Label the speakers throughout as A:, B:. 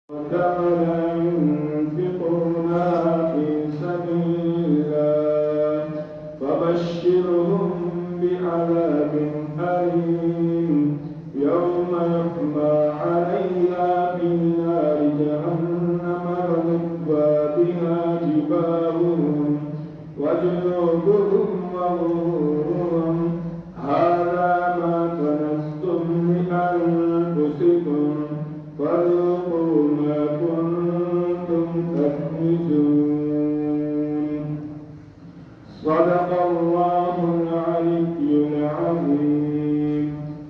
A: كما لا ينفقون في سبيل الله فبشرهم بعذاب أليم يوم يحمى عليها في نار جهنم يلقى بها جباههم وجنوبهم وظهورهم هذا ما كنزتم لأنفسكم فذوقوا ما كنتم تكنزون. صدق الله العلي العظيم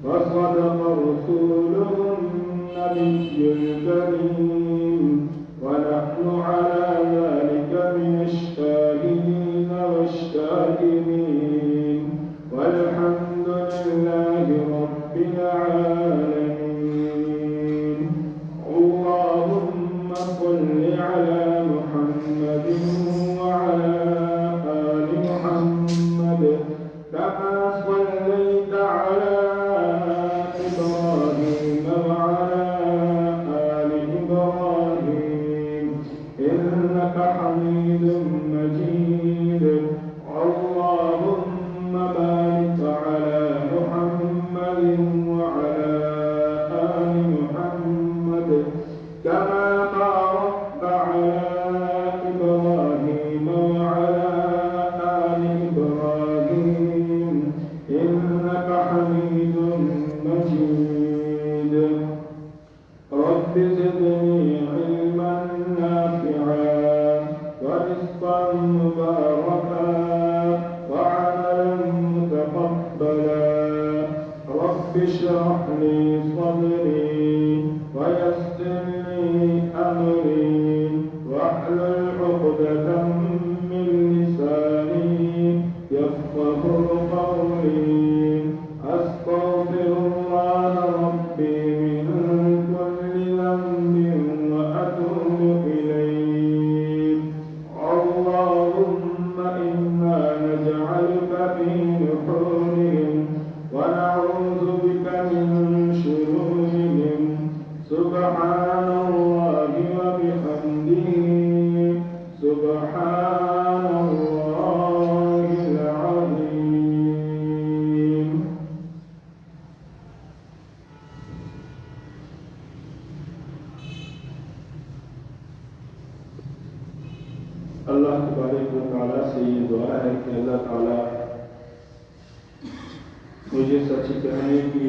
A: وصدق رسوله النبي الكريم ونحن على ذلك من الشاهدين والشاكرين والحمد لله رب العالمين. اللهم صل على محمد وعلى آل محمد كما صليت على إبراهيم وعلى آل إبراهيم إنك حميد مجيد. اللهم بارك على محمد وعلى آل محمد كما باركت على إبراهيم وعلى آل إبراهيم إنك حميد مجيد. رب زدني علما نافعا ورزقا مباركا وعملا متقبلا. رب اشرح لي صدري ويسر لي أمري واحلل عقدة من لساني يفقه قولي. أستغفر الله ربي من كل ذنب وأتوب إليه. اللهم إنا نجعلك في نحورهم ونعوذ بك من شرورهم. سبحان الله وبحمده سبحان الله العظيم. اللہ تبارک و تعالیٰ سے یہ دعا ہے کہ اللہ تعالیٰ مجھے سچ کہنے کی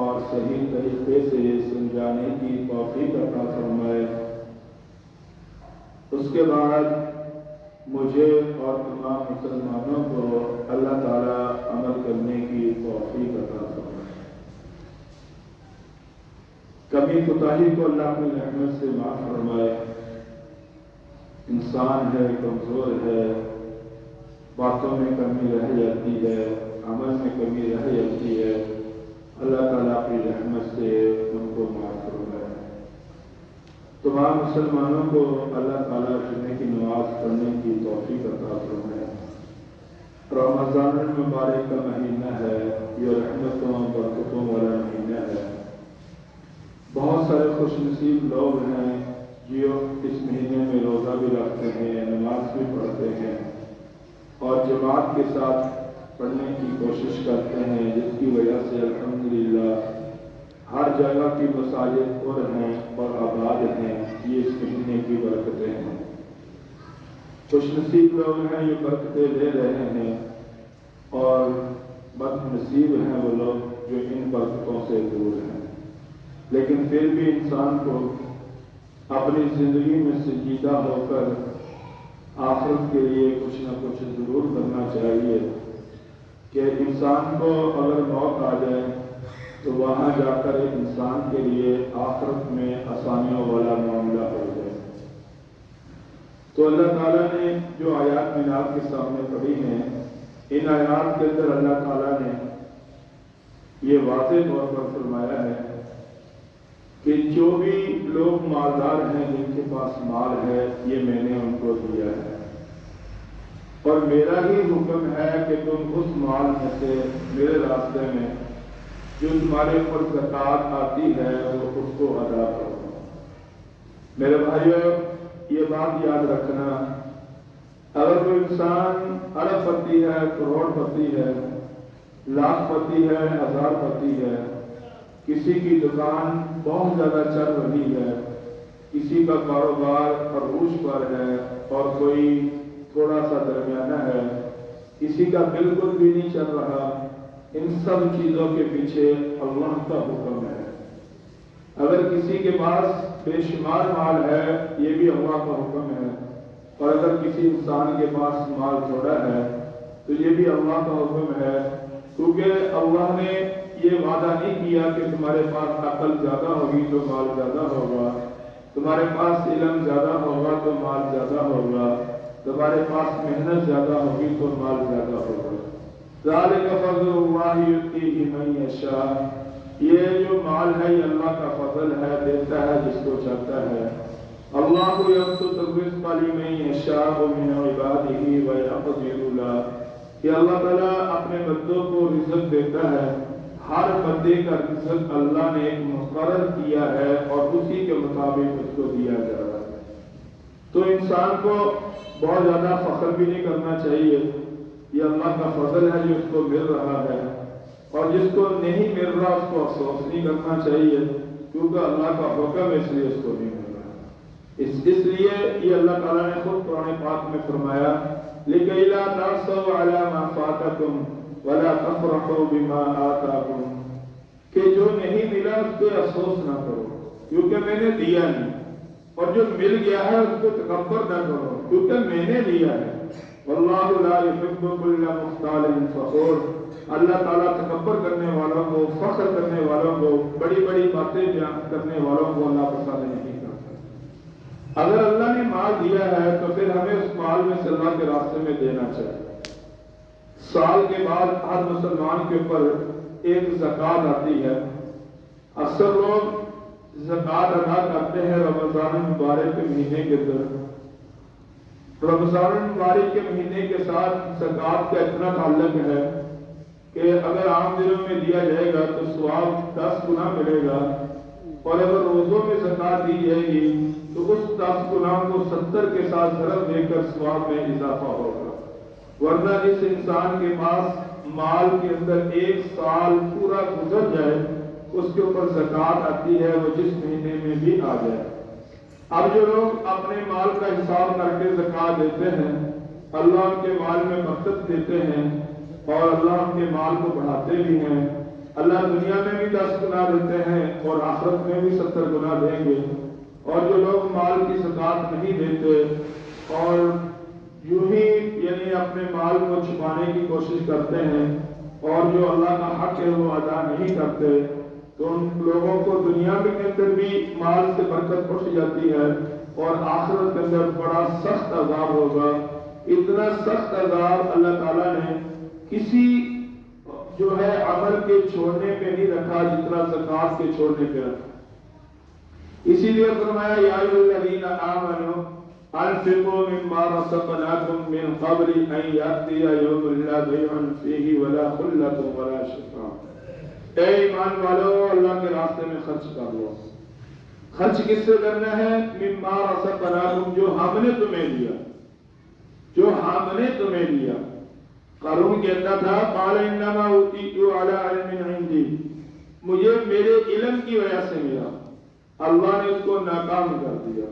A: اور صحیح طریقے سے سمجھانے کی توفیق عطا فرمائے. اس کے بعد مجھے اور تمام مسلمانوں کو اللہ تعالیٰ عمل کرنے کی توفیق عطا فرمائے. کمی کوتاہی کو اللہ اپنی رحمت سے معاف فرمائے. انسان ہے، کمزور ہے، باتوں میں کمی رہ جاتی ہے، عمل میں کمی رہ جاتی ہے. اللہ تعالیٰ اپنی رحمت سے ان کو معاف فرمائے. تمام مسلمانوں کو اللہ تعالیٰ جمعے کی نماز پڑھنے کی توفیق عطا فرمائے. رمضان المبارک کا مہینہ ہے، یہ رحمتوں برکتوں والا مہینہ ہے. بہت سارے خوش نصیب لوگ ہیں جو اس مہینے میں روزہ بھی رکھتے ہیں، نماز بھی پڑھتے ہیں اور جماعت کے ساتھ پڑھنے کی کوشش کرتے ہیں، جس کی وجہ سے الحمدللہ ہر جگہ کی مساجد پر ہیں اور آباد ہیں. یہ اس مہینے کی برکتیں ہیں. خوش نصیب لوگ ہیں یہ برکتیں لے رہے ہیں، اور بد نصیب ہیں وہ لوگ جو ان برکتوں سے دور ہیں. لیکن پھر بھی انسان کو اپنی زندگی میں سنجیدہ ہو کر آخرت کے لیے کچھ نہ کچھ ضرور کرنا چاہیے کہ انسان کو اگر موت آ جائے تو وہاں جا کر ایک انسان کے لیے آخرت میں آسانیوں والا معاملہ ہو جائے. تو اللہ تعالیٰ نے جو آیات میں آپ کے سامنے پڑھی ہیں، ان آیات کے اندر اللہ تعالیٰ نے یہ واضح طور پر فرمایا ہے کہ جو بھی لوگ مالدار ہیں، جن کے پاس مال ہے، یہ میں نے ان کو دیا ہے، اور میرا ہی حکم ہے کہ تم اس مال میں سے میرے راستے میں جو تمہارے اوپر زکوٰۃ آتی ہے وہ اس کو ادا کرو. میرے بھائیوں، یہ بات یاد رکھنا، اگر کوئی انسان ارب پتی ہے، کروڑ پتی ہے، لاکھ پتی ہے، ہزار پتی ہے، کسی کی دکان بہت زیادہ چل رہی ہے، کسی کا کاروبار عروج پر ہے اور کوئی تھوڑا سا درمیانہ ہے، کسی کا بالکل بھی نہیں چل رہا، ان سب چیزوں کے پیچھے اللہ کا حکم ہے۔ اگر کسی کے پاس بے شمار مال ہے، یہ بھی اللہ کا حکم ہے، اور اگر کسی انسان کے پاس مال تھوڑا ہے تو یہ بھی اللہ کا حکم ہے، کیونکہ اللہ نے یہ وعدہ نہیں کیا کہ تمہارے پاس عقل زیادہ ہوگی تو مال زیادہ ہوگا، تمہارے پاس علم زیادہ ہوگا تو مال زیادہ ہوگا، تمہارے پاس محنت زیادہ ہوگی تو مال زیادہ ہوگا۔ ذالک فضل اللہ یؤتیہ من یشاء، یہ جو مال ہے یہ اللہ کا فضل ہے، دیتا ہے جس کو چاہتا ہے۔ اللہ یبسط الرزق لمن یشاء من عبادہ ویقدر له، کہ اللہ تعالیٰ اپنے بندوں کو رزق دیتا ہے، ہر بندے کا رزق اللہ نے ایک مقرر کیا ہے اور اسی کے مطابق اس کو دیا جا رہا ہے۔ تو انسان کو بہت زیادہ فخر بھی نہیں کرنا چاہیے، یہ اللہ کا فضل ہے جو اس کو مل رہا ہے، اور جس کو نہیں مل رہا اس کو افسوس نہیں کرنا چاہیے، کیونکہ اللہ کا حکم ہے، اس لیے اس کو نہیں مل رہا۔ اس لیے یہ اللہ تعالیٰ نے خود قرآن پاک میں فرمایا لِكَيْ لَا تَأْسَوْا عَلَىٰ مَا فَاتَكُمْ وَلَا تَفْرَحُوا بِمَا آتَاكُمْ، کہ جو نہیں ملا اس پہ افسوس نہ کرو کیونکہ میں نے دیا نہیں، اور جو مل گیا ہے اس کو تکبر نہ کرو کیونکہ میں نے دیا ہے۔ وَاللَّهُ لَا يُحِبُّ كُلَّ مُخْتَالٍ فَخُورٍ، اللہ تعالیٰ تکبر کرنے والوں کو، فخر کرنے والوں کو، بڑی بڑی باتیں بیان کرنے والوں کو اللہ پسند نہیں کرتا۔ اگر اللہ نے مال دیا ہے تو پھر ہمیں اس مال میں سے اللہ کے راستے میں دینا چاہیے۔ سال کے بعد ہر مسلمان کے اوپر ایک زکوٰۃ آتی ہے، اکثر لوگ زکوٰۃ ادا کرتے ہیں رمضان المبارک کے مہینے کے اندر۔ رمضان المبارک کے مہینے کے ساتھ زکوٰۃ کا اتنا تعلق ہے کہ اگر عام دنوں میں دیا جائے گا تو ثواب 10 گنا ملے گا، اور اگر روزوں میں زکوٰۃ دی جائے گی تو اس 10 گنا کو 70 کے ساتھ ضرب دے کر ثواب میں اضافہ ہوگا۔ ورنہ جس انسان کے پاس مال کے اندر 1 سال پورا گزر جائے اس کے اوپر زکوٰۃ آتی ہے، وہ جس مہینے میں بھی آ جائے۔ اب جو لوگ اپنے مال کا حساب کر کے زکوٰۃ دیتے ہیں، اللہ ان کے مال میں برکت دیتے ہیں اور اللہ ان کے مال کو بڑھاتے بھی ہیں۔ اللہ دنیا میں بھی 10 گنا دیتے ہیں اور آخرت میں بھی 70 گنا دیں گے۔ اور جو لوگ مال کی زکوٰۃ نہیں دیتے اور یوں ہی یعنی اپنے مال کو چھپانے کی کوشش کرتے ہیں اور جو اللہ کا حق ہے وہ ادا نہیں کرتے، تو ان لوگوں کو دنیا کے اندر بھی مال سے برکت اٹھ جاتی ہے اور آخرت کے اندر بڑا سخت عذاب ہوگا۔ اتنا سخت عذاب اللہ تعالیٰ نے کسی جو ہے عمل کے چھوڑنے پہ نہیں رکھا جتنا زکوٰۃ کے چھوڑنے پہ رکھا۔ اسی لیے فرمایا یا ایھا الذین آمنوا انفقوا مما رزقناکم من قبل ان یأتی یوم لا بیع فیہ ولا خلۃ ولا شفاعۃ، اے ایمان والو اللہ کے راستے میں خرچ کر لو۔ خرچ کس سے کرنا ہے؟ مما رزقناکم، جو ہم نے تمہیں دیا، جو ہم نے تمہیں دیا۔ قارون کہتا تھا قال انما اوتیت علی علم عندی، مجھے میرے علم کی وجہ سے ملا۔ اللہ نے اس کو ناکام کر دیا،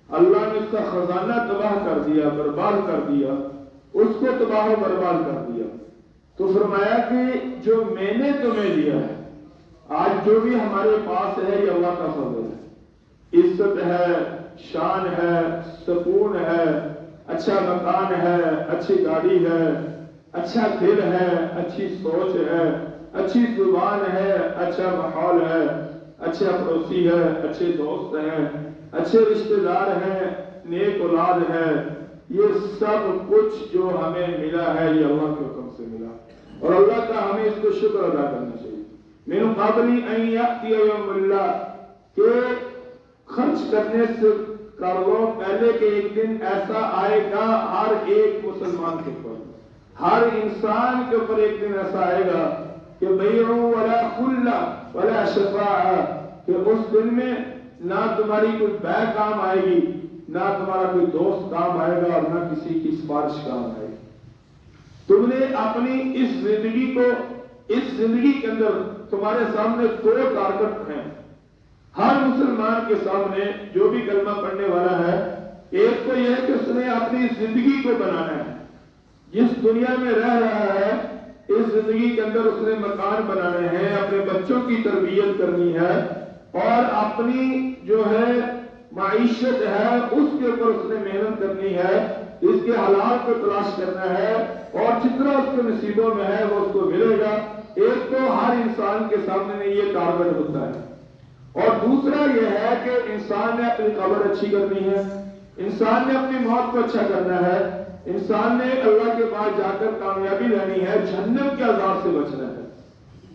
A: اللہ نے اس کا خزانہ تباہ کر دیا، برباد کر دیا، اس کو تباہ و برباد کر دیا۔ تو فرمایا کہ جو میں نے تمہیں دیا ہے، آج جو بھی ہمارے پاس ہے یہ اللہ کا فضل ہے، عزت ہے، شان ہے، سکون ہے، اچھا مکان ہے، اچھی گاڑی ہے، اچھا دل ہے، اچھی سوچ ہے، اچھی زبان ہے، اچھا ماحول ہے، اچھا پڑوسی ہے، اچھے دوست ہیں، اچھے رشتہ دار ہیں، نیک اولاد ہے۔ یہ سب کچھ جو ہمیں ملا ہے یہ اللہ کے حکم سے ملا، اور اللہ کا ہمیں اس کو شکر ادا کرنا چاہیے۔ من قبل ان یأتی یوم اللہ، کہ خرچ کرنے سے کر لو پہلے کہ ایک دن ایسا آئے گا ہر ایک مسلمان کے اوپر، ہر انسان کے اوپر ایک دن ایسا آئے گا کہ بیع ولا خلۃ ولا شفاعۃ، کہ اس دن میں نہ تمہاری کوئی بے کام آئے گی، نہ تمہارا کوئی دوست کام آئے گا، اور نہ کسی کی سفارش کام آئے گی۔ تم نے اپنی اس زندگی کے اندر تمہارے سامنے دو ٹارگٹ ہیں ہر مسلمان کے سامنے جو بھی کلمہ پڑھنے والا ہے۔ ایک تو یہ ہے کہ اس نے اپنی زندگی کو بنانا ہے، جس دنیا میں رہ رہا ہے اس زندگی کے اندر اس نے مکان بنانے ہیں، اپنے بچوں کی تربیت کرنی ہے، اور اپنی جو ہے معیشت ہے اس کے اوپر اس نے محنت کرنی ہے، اس کے حالات کو تلاش کرنا ہے، اور جتنا اس کے نصیبوں میں ہے وہ اس کو ملے گا۔ ایک تو ہر انسان کے سامنے یہ ٹارگٹ ہوتا ہے، اور دوسرا یہ ہے کہ انسان نے اپنی قبر اچھی کرنی ہے، انسان نے اپنی موت کو اچھا کرنا ہے، انسان نے اللہ کے پاس جا کر کامیابی لینی ہے، جہنم کے عذاب سے بچنا ہے۔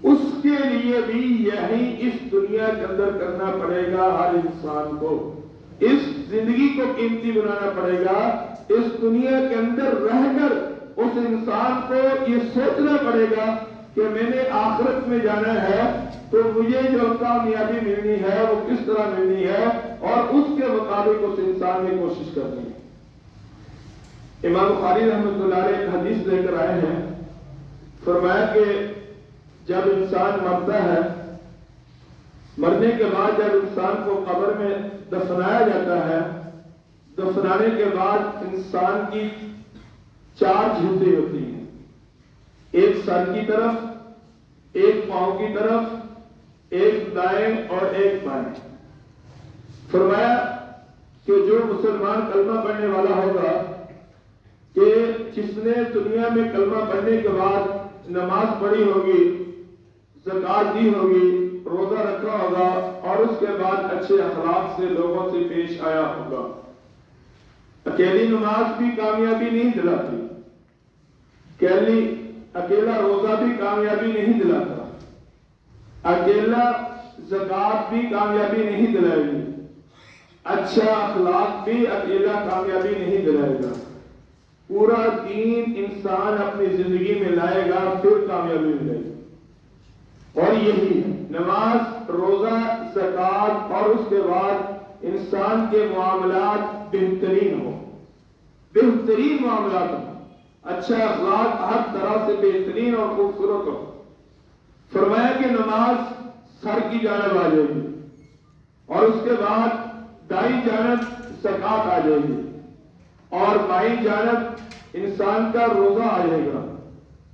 A: اس کے لیے بھی یہی اس دنیا کے اندر کرنا پڑے گا ہر انسان کو، اس زندگی کو قیمتی بنانا پڑے گا۔ اس دنیا کے اندر رہ کر اس انسان کو یہ سوچنا پڑے گا کہ میں نے آخرت میں جانا ہے تو مجھے جو کامیابی ملنی ہے وہ کس طرح ملنی ہے، اور اس کے مطابق اس انسان نے کوشش کرنی ہے۔ امام بخاری رحمۃ اللہ علیہ ایک حدیث لے کر آئے ہیں، فرمایا کہ جب انسان مرتا ہے، مرنے کے بعد جب انسان کو قبر میں دفنایا جاتا ہے، دفنانے کے بعد انسان کی 4 جھوٹیں ہوتی ہیں، ایک سر کی طرف، ایک پاؤں کی طرف، ایک دائیں اور ایک بائیں۔ فرمایا کہ جو مسلمان کلمہ پڑھنے والا ہوگا، کہ جس نے دنیا میں کلمہ پڑھنے کے بعد نماز پڑھی ہوگی، زکات دی ہوگی، روزہ رکھا ہوگا، اور اس کے بعد اچھے اخلاق سے لوگوں سے پیش آیا ہوگا۔ اکیلی نماز بھی کامیابی نہیں دلاتی، اکیلا روزہ بھی کامیابی نہیں دلاتا، اکیلا زکات بھی کامیابی نہیں دلائے گی، اچھا اخلاق بھی اکیلا کامیابی نہیں دلائے گا۔ پورا دین انسان اپنی زندگی میں لائے گا پھر کامیابی ملے گی، اور یہی نماز، روزہ، زکات، اور اس کے بعد انسان کے معاملات بہترین ہو، بہترین معاملات ہو، اچھا اخلاق ہر طرح سے بہترین اور خوبصورت ہو۔ فرمایا کہ نماز سر کی جانب آ جائے گی، اور اس کے بعد دائیں جانب زکات آ جائے گی، اور بائیں جانب انسان کا روزہ آ جائے گا،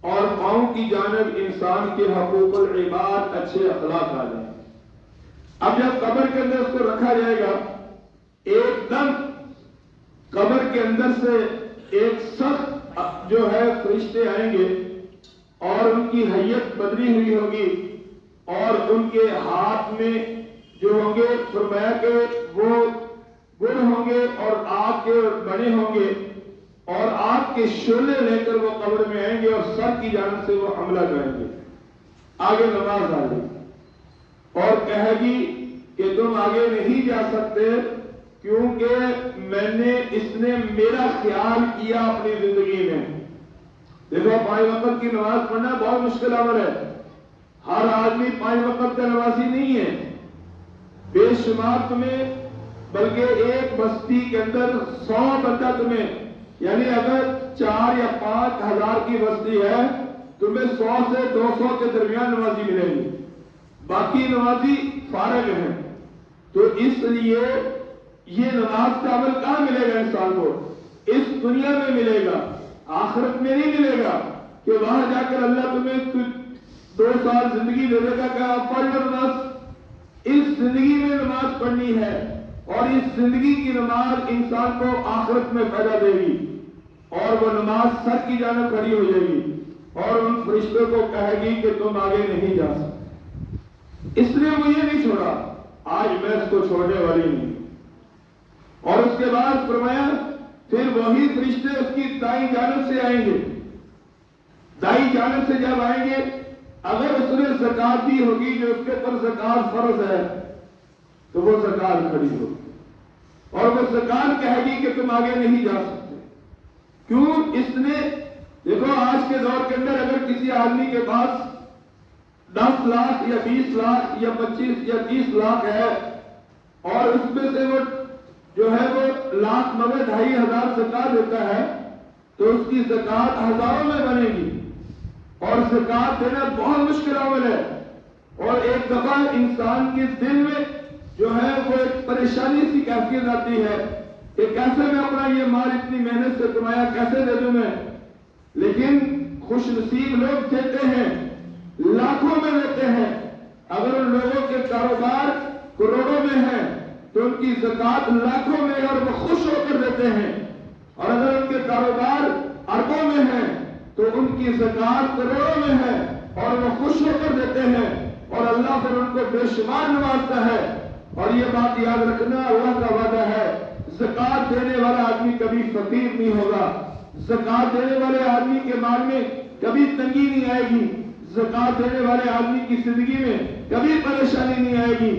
A: اور پاؤں کی جانب انسان کے حقوق العباد، اچھے اخلاق آ جائیں گے۔ اب جب قبر کے اندر اس کو رکھا جائے گا، ایک دم قبر کے اندر سے ایک سخت جو ہے فرشتے آئیں گے، اور ان کی حیت بدلی ہوئی ہوگی، اور ان کے ہاتھ میں جو ہوں گے، فرمایا کہ وہ گڑ ہوں گے اور آگ کے بنے ہوں گے، اور آگ کے شعلے لے کر وہ قبر میں آئیں گے، اور سر کی جانب سے وہ حملہ کریں گے۔ آگے نماز آ گئی اور کہے گی کہ تم آگے نہیں جا سکتے، کیونکہ اس نے میرا خیال کیا اپنی زندگی میں۔ دیکھو 5 وقت کی نماز پڑھنا بہت مشکل عمل ہے، ہر آدمی 5 وقت کا نمازی نہیں ہے، بے شمار تمہیں، بلکہ ایک بستی کے اندر 100 بندہ تمہیں، یعنی اگر 4 یا 5 ہزار کی بستی ہے، تمہیں 100 سے 200 کے درمیان نمازی ملیں گے، باقی نمازی فارغ ہیں۔ تو اس لیے یہ نماز کا عمل کہاں ملے گا انسان کو؟ اس دنیا میں ملے گا، آخرت میں نہیں ملے گا، کہ وہاں جا کر اللہ تمہیں 2 سال زندگی دے دے گا کہ آپ پڑھ لو نماز۔ اس زندگی میں نماز پڑھنی ہے، اور اس زندگی کی نماز انسان کو آخرت میں فائدہ دے گی، اور وہ نماز سر کی جانب کھڑی ہو جائے گی، اور ان فرشتوں کو کہے گی کہ تم آگے نہیں جا سکتے۔ اس لیے وہ یہ نہیں چھوڑا، آج میں اس کو چھوڑنے والی نہیں۔ اور اس کے بعد فرمایا پھر وہی فرشتے اس کی دائیں جانب سے آئیں گے، دائیں جانب سے جب آئیں گے، اگر اس نے زکات دی ہوگی جو اس کے پر زکات فرض ہے تو وہ زکات کھڑی ہوگی، اور وہ زکات کہے گی کہ تم آگے نہیں جا سکتے۔ کیوں؟ اس نے دیکھو آج کے دور کے اندر اگر کسی آدمی کے پاس 10 لاکھ یا 20 لاکھ یا 25 یا 30 لاکھ ہے، اور اس میں سے وہ جو ہے وہ 1,02,500 زکات دیتا ہے تو اس کی زکات ہزاروں میں بنے گی، اور زکات دینا بہت مشکل عمل ہے۔ اور ایک دفعہ انسان کے دل میں جو ہے وہ ایک پریشانی سی کیفیت آتی ہے کہ کیسے میں اپنا یہ مال اتنی محنت سے کمایا کیسے دے دوں میں، لیکن خوش نصیب لوگ دیتے ہیں، لاکھوں میں دیتے ہیں۔ اگر ان لوگوں کے کاروبار کروڑوں میں ہے تو ان کی زکات لاکھوں میں اور وہ خوش ہو کر دیتے ہیں، اور اگر ان کے کاروبار اربوں میں ہے تو ان کی زکات کروڑوں میں ہے اور وہ خوش ہو کر دیتے ہیں، اور اللہ پھر ان کو بے شمار نوازتا ہے۔ اور یہ بات یاد رکھنا، اللہ کا وعدہ ہے زکات دینے والا آدمی کبھی فقیر نہیں ہوگا، زکات دینے والے آدمی کے مال میں کبھی تنگی نہیں آئے گی، زکات دینے والے آدمی کی زندگی میں کبھی پریشانی نہیں آئے گی،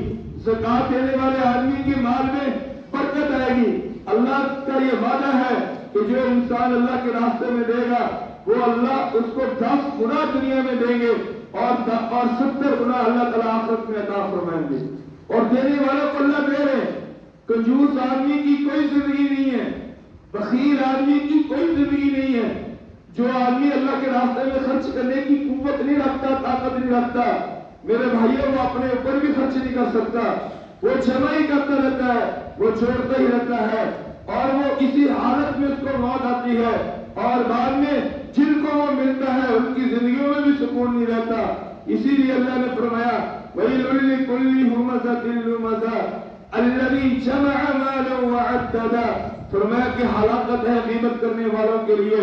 A: زکات دینے والے آدمی کے مال میں برکت آئے گی۔ اللہ کا یہ وعدہ ہے کہ جو انسان اللہ کے راستے میں دے گا وہ اللہ اس کو 10 گنا دنیا میں دیں گے اور 70 گنا اللہ تعالیٰ آخرت میں عطا فرمائیں گے۔ اور دینے والوں کو اللہ دے رہے ہیں۔ کنجوس آدمی کی کوئی زندگی نہیں ہے، بخیل آدمی کی کوئی زندگی نہیں ہے۔ جو آدمی اللہ کے راستے میں خرچ کرنے کی قوت نہیں رکھتا، طاقت نہیں رکھتا، میرے بھائیوں وہ اپنے اوپر بھی خرچ نہیں کر سکتا، وہ جمع ہی کرتا رہتا ہے، وہ چھوڑتا ہی رہتا ہے، اور وہ اسی حالت میں اس کو موت آتی ہے، اور بعد میں جن کو وہ ملتا ہے ان کی زندگیوں میں بھی سکون نہیں رہتا۔ اسی لیے اللہ نے فرمایا وَيْلٌ لِّكُلِّ هُمَزَةٍ لُّمَزَةٍ الَّذِي جَمَعَ مَالًا وَعَدَّدَهُ۔ فرمایا کہ ہلاکت ہے غیبت کرنے والوں کے لیے،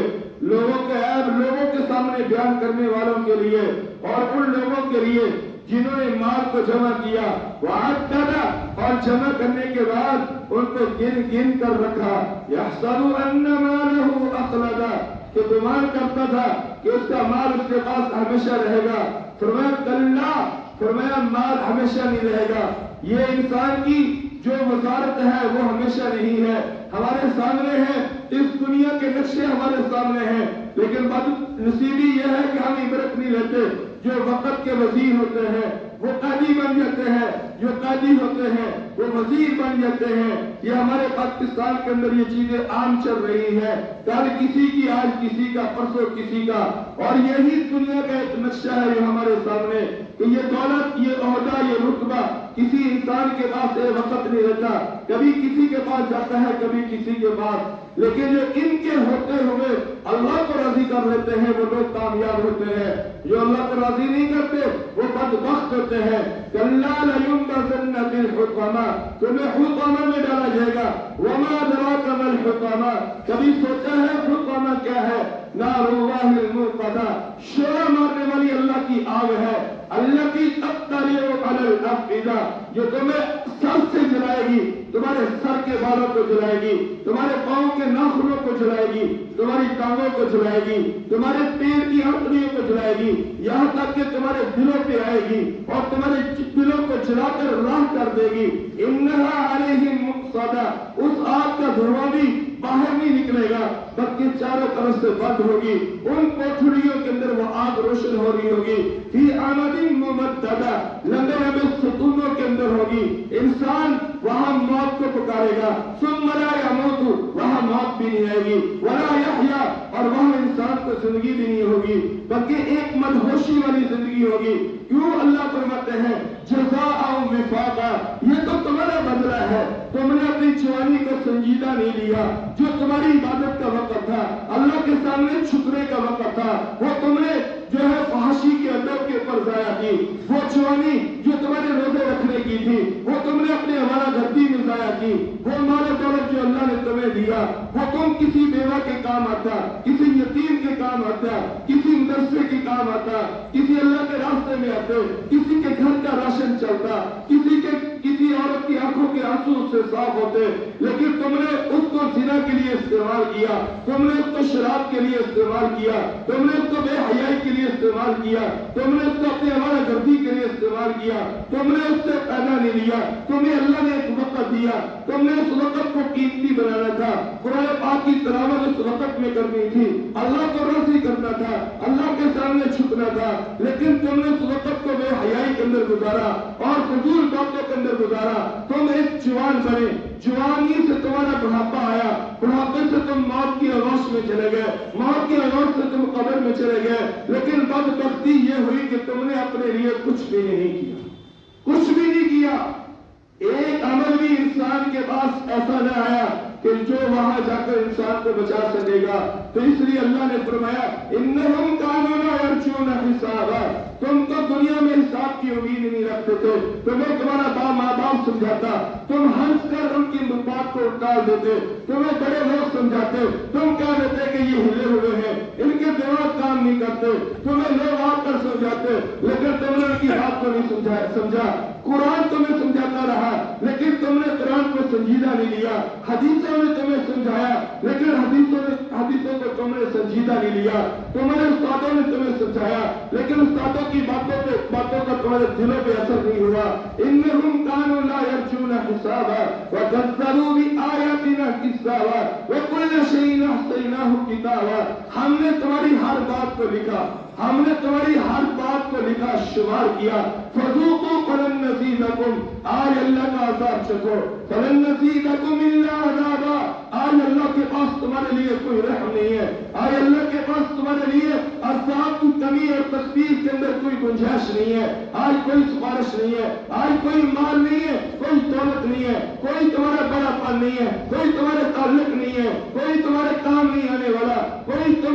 A: لوگوں کے عیب لوگوں کے سامنے بیان کرنے والوں کے لیے، اور ان لوگوں کے لیے جنہوں نے مال کو جمع کیا، وَعَدَّدَهُ، اور جمع کرنے کے بعد ان کو گن گن کر رکھا، يَحْسَبُ أَنَّ مَالَهُ أَخْلَدَهُ، کہ گمان کرتا تھا کہ اس کا مال اس کے پاس ہمیشہ رہے گا۔ فرمایا کلا، فرمایا مال ہمیشہ نہیں رہے گا۔ یہ انسان کی جو وزارت ہے وہ ہمیشہ نہیں ہے، ہمارے سامنے ہے، اس دنیا کے نقشے ہمارے سامنے ہیں، لیکن بد نصیبی یہ ہے کہ ہم عبرت نہیں لیتے۔ جو وقت کے وزیر ہوتے ہیں وہ قاضی بن جاتے ہیں، جو قاضی ہوتے ہیں وہ وزیر بن جاتے ہیں۔ یہ ہمارے پاکستان کے اندر یہ چیزیں عام چل رہی ہے، کل کسی کی، آج کسی کا، پرسوں کسی کا، اور یہی دنیا کا ایک نقشہ ہے جو ہمارے سامنے کہ یہ دولت، یہ عہدہ، یہ رتبہ کسی انسان کے پاس ایک وقت نہیں رہتا، کبھی کسی کے پاس جاتا ہے، کبھی کسی کے پاس، لیکن جو ان کے ہوتے ہوئے اللہ کو راضی کر لیتے ہیں وہ لوگ کامیاب ہوتے ہیں، جو اللہ کو راضی نہیں کرتے وہ بدبخت ہوتے ہیں۔ کلا لینبذن فی الحطمہ، تمہیں حطمہ میں ڈالا جائے گا۔ وما ادراک ما الحطمہ، کبھی سوچا ہے حطمہ کیا ہے؟ نار اللہ الموقدہ، شعلہ مارنے والی اللہ کی آگ ہے، اللہ کی تطلع علی الافئدہ، جو تمہیں سر سے جلائے گی، تمہارے سر کے بالوں کو جلائے گی، تمہارے پاؤں کے ناخنوں کو جلائے گی، تمہاری ٹانگوں کو جلائے گی، تمہارے پیر کی ہڈیوں کو جلائے گی، یہاں تک کہ تمہارے دلوں پہ آئے گی اور تمہارے دلوں کو جلا کر راہ کر دے گی۔ انہا علیہم مؤصدہ، اس آگ کا دھواں بھی باہر نہیں نکلے گا بلکہ چاروں طرف سے بند ہوگی، ان کوٹھڑیوں کے اندر وہ آگ روشن ہو رہی ہوگی، فی عمد ممددہ، لمبے لمبے ستونوں کے اندر ہوگی۔ انسان وہاں موت کو پکارے گا، ثم لا يموت، وہاں موت بھی نہیں آئے گی، ولا يحيى، اور وہاں انسان کو زندگی بھی نہیں ہوگی بلکہ ایک مدہوشی والی زندگی ہوگی۔ کیوں اللہ فرماتے ہیں جزاء وفاقا، یہ تو تمہارا بدلہ ہے، تم نے اپنی جوانی کو سنجیدہ نہیں لیا، جو تمہاری عبادت کا وقت تھا، اللہ کے سامنے چھکنے کا وقت تھا، وہ تم نے جو ہے فحاشی کے ادب کے اوپر ضائع کی، وہ جوانی جو تمہارے روزے رکھنے کی تھی وہ تم نے اپنے ہمارا گردی میں ضائع کی، وہ مال و دولت جو اللہ نے تمہیں دیا وہ تم کسی بیوہ کے کام آتا، کسی یتیم کے کام آتا، کسی مدرسے کے کام آتا، کسی اللہ کے راستے میں آتے، کسی کے گھر کا راشن چلتا، کسی عورت کی آنکھوں کے آنسو سے صاف ہوتے، لیکن تم نے اس کو زنا کے لیے استعمال کیا، تم نے اس کو شراب کے لیے استعمال کیا، تم نے اس کو بے حیائی کے لیے استعمال کیا، تم نے اس کو اپنے ہمارا گردی کے لیے استعمال کیا، تم نے اس سے پیدا نہیں لیا، تمہیں اللہ نے ایک وقت دیا، تم نے اس وقت کو قیمتی بنانا تھا، قرآن پاک کی تلاوت اس وقت میں کرنی تھی، اللہ کو راضی کرنا تھا، اللہ کے سامنے چھکنا تھا، لیکن تم نے اس وقت کو بے حیائی کے اندر گزارا اور فضول باتوں کے اندر گزارا، تم ایک جوان بنے، جوانی سے تمہارا بڑھاپا آیا، بڑھاپے سے تم موت کی آغوش میں چلے گئے، موت کی آغوش سے تم قبر میں چلے گئے، لیکن بدبختی یہ ہوئی کہ تم نے اپنے لیے کچھ بھی نہیں کیا، کچھ بھی نہیں کیا۔ ایک عمل بھی انسان کے پاس ایسا نہ آیا کہ جو وہاں جا کر انسان کو بچا سکے گا۔ تو اس لیے اللہ نے فرمایا انہم کانوا لا یرجون حسابا، تم تو دنیا میں حساب کی امید نہیں رکھتے تھے، تمہیں تمہارا ماں باپ سمجھاتا، تم ہنس کر ان کی بات کو ٹال دیتے، تمہیں بڑے لوگ سمجھاتے، تم کہہ دیتے کہ یہ ہلے ہوئے ہیں، ان کے دماغ کام نہیں کرتے، تمہیں لوگ آ کر سمجھاتے، لیکن تم نے ان کی بات کو نہیں سمجھا۔ قرآن تمہیں سمجھاتا رہا لیکن تم نے قرآن کو سنجیدہ نہیں لیا، حدیثوں نے تمہیں سمجھایا لیکن حدیثوں کو تم نے سنجیدہ نہیں لیا، تمہارے استادوں نے تمہیں سمجھایا لیکن استادوں کی باتوں کا تمہارے دلوں پہ اثر نہیں ہوا۔ انہم کانوا لا یرجون حسابا وکذبوا بآیاتنا کذابا وکل شیء احصیناہ کتابا، ہم نے تمہاری ہر بات کو لکھا، ہم نے تمہاری ہر بات کو لکھا، شمار کیا۔ فذوقوا فلن نزیدکم، آج اللہ کا عذاب چکھو، فلن نزیدکم الا عذابا، آج اللہ کے پاس تمہارے لیے کوئی رحم نہیں ہے، آج اللہ کے پاس تمہارے لیے عذاب کی کمی اور تخفیف کے اندر کوئی گنجائش نہیں ہے، آج کوئی سفارش نہیں ہے، آج کوئی مال نہیں ہے، کوئی دولت نہیں ہے، کوئی تمہارا بڑا پن نہیں ہے، کوئی تمہارے تعلق نہیں ہے، کوئی تمہارے کام نہیں آنے والا، کوئی تم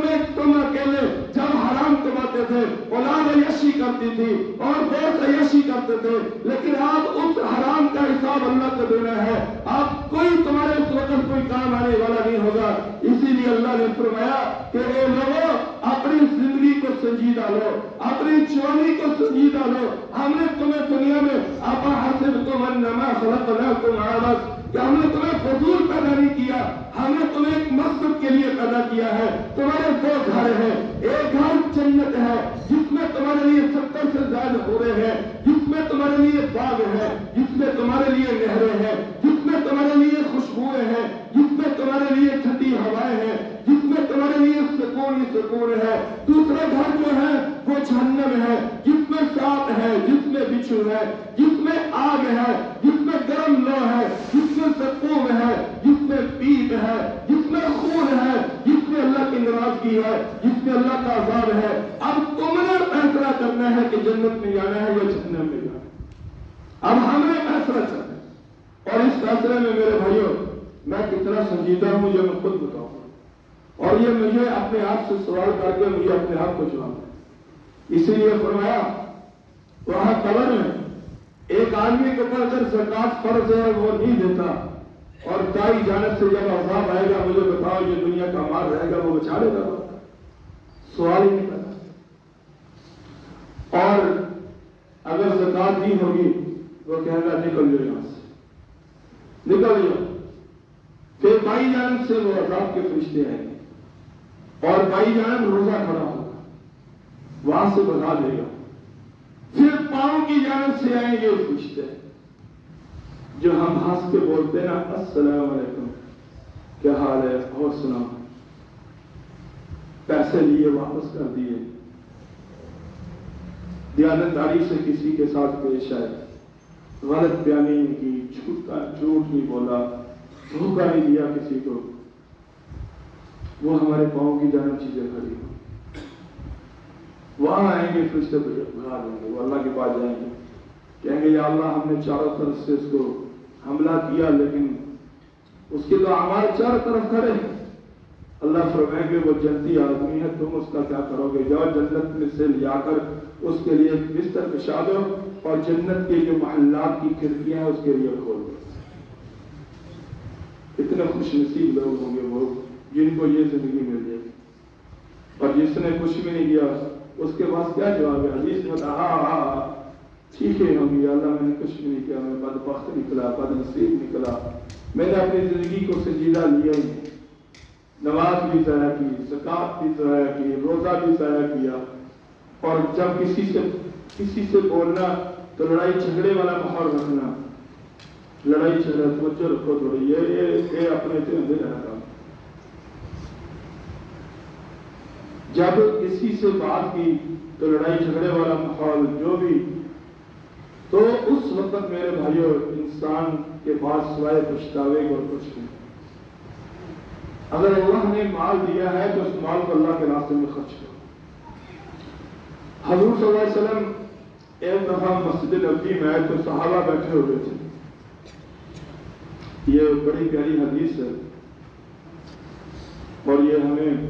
A: اکیلے جب حرام کماتے تھے، اولاد عیاشی کرتی تھی اور دوست عیاشی کرتے تھے، لیکن آپ اس حرام کا حساب اللہ کو دینا ہے، آپ کوئی تمہارے اس وقت کوئی کام آنے والا نہیں ہوگا۔ اسی لیے اللہ نے فرمایا کہ اے لوگوں اپنی زندگی کو سنجیدہ لو، اپنی جوانی کو سنجیدہ لو، ہم نے تمہیں دنیا میں افحسبتم انما خلقناکم عبث، کہ ہم نے تمہیں فضول پیدا نہیں کیا، ہم نے تمہیں ایک مقصد کے لیے پیدا کیا ہے۔ تمہارے دو گھر ہیں، ایک گھر جنت ہے جس میں تمہارے لیے 70 سے زیادہ حوریں ہیں، جس میں تمہارے لیے باغ ہے، جس میں تمہارے لیے نہریں ہیں، جس میں تمہارے لیے خوشبوئیں ہیں، جس میں تمہارے لیے ٹھنڈی ہوائیں ہیں، جس میں تمہارے لیے سکون ہی سکون ہے۔ دوسرا گھر جو ہے وہ جہنم ہے، جس میں سانپ ہے، جس میں بچھو ہے، جس میں آگ ہے، جس میں گرم لو ہے، جس میں زقوم ہے، جس میں پیپ ہے، جس میں خون ہے، جس میں اللہ کی ناراضگی ہے، جس میں اللہ کا عذاب ہے۔ اب تم نے فیصلہ کرنا ہے کہ جنت میں جانا ہے یا جہنم میں جانا ہے۔ اب ہمیں فیصلہ کرنا ہے، اور اس فیصلے میں میرے بھائیوں میں کتنا سنجیدہ ہوں مجھے میں خود بتاؤں، اور یہ مجھے اپنے آپ سے سوال کر کے مجھے اپنے آپ کو جواب ہے۔ اسی لیے فرمایا وہاں قبر میں ایک آدمی کے اوپر اگر زکات فرض ہے وہ نہیں دیتا، اور دائی جانب سے جب عذاب آئے گا مجھے بتاؤ یہ دنیا کا مال رہے گا وہ بچا لے گا؟ سوال ہی نہیں کرتا۔ اور اگر زکات نہیں ہوگی وہ کہے گا نکل جاؤ یہاں سے، نکل جاؤ۔ پھر بائی جانب سے وہ عذاب کے فرشتے آئیں گے اور بائی جانب روزہ کھڑا ہوگا، وہاں سے بتا دے گا۔ پھر پاؤں کی جانب سے آئیں گے فرشتے جو ہم ہنس کے بولتے نا السلام علیکم کیا حال ہے اور سنا، پیسے لیے واپس کر دیے، دیانتداری سے کسی کے ساتھ پیش آئے، غلط بیانی نہیں کی، جھوٹ نہیں بولا، دھوکہ نہیں دیا کسی کو، وہ ہمارے پاؤں کی جانب چیزیں کھڑی ہوں، وہاں آئیں گے فرشتے بھگا دیں گے، وہ اللہ کے پاس جائیں گے، کہیں گے یا اللہ ہم نے چاروں طرف سے اس کو حملہ کیا لیکن اس کے تو اعمال چاروں طرف کھڑے ہیں۔ اللہ فرمائیں گے وہ جنتی آدمی ہے، تم اس کا کیا کرو گے؟ جاؤ جنت میں سے لیا کر اس کے لیے بستر بچھا دو اور جنت کے جو محلات کی کھڑکیاں ہیں اس کے لیے کھول دو۔ اتنے خوش نصیب لوگ ہوں گے وہ جن کو یہ زندگی مل جائے گی، اور جس نے کچھ بھی نہیں کیا اس کے پاس کیا جواب ہے؟ حدیث میں ہاں ٹھیک ہے ہوں گی، اللہ میں نے کچھ بھی نہیں کیا، میں بدبخت نکلا، بد نصیب نکلا، میں نے اپنی زندگی کو سنجیدہ لیا ہی، نماز بھی ضائع کی، زکات بھی ضائع کی، روزہ بھی ضائع کیا، اور جب کسی سے بولنا تو لڑائی جھگڑے والا ماحول رکھنا، لڑائی جھگڑا توجہ رکھو تھوڑی، یہ اپنے سے اندر رہتا۔ جب کسی سے بات کی تو لڑائی جھگڑے والا ماحول، جو بھی تو اس وقت میرے بھائیوں انسان کے پاس سوائے پچھتاوے اور کچھ نہیں. اگر اللہ نے مال دیا ہے تو اس مال کو اللہ کے راستے میں خرچ کرو. حضور صلی اللہ علیہ وسلم ایک دفعہ مسجد نبوی میں آئے تو صحابہ بیٹھے ہوئے تھے. یہ بڑی پیاری حدیث ہے اور یہ ہمیں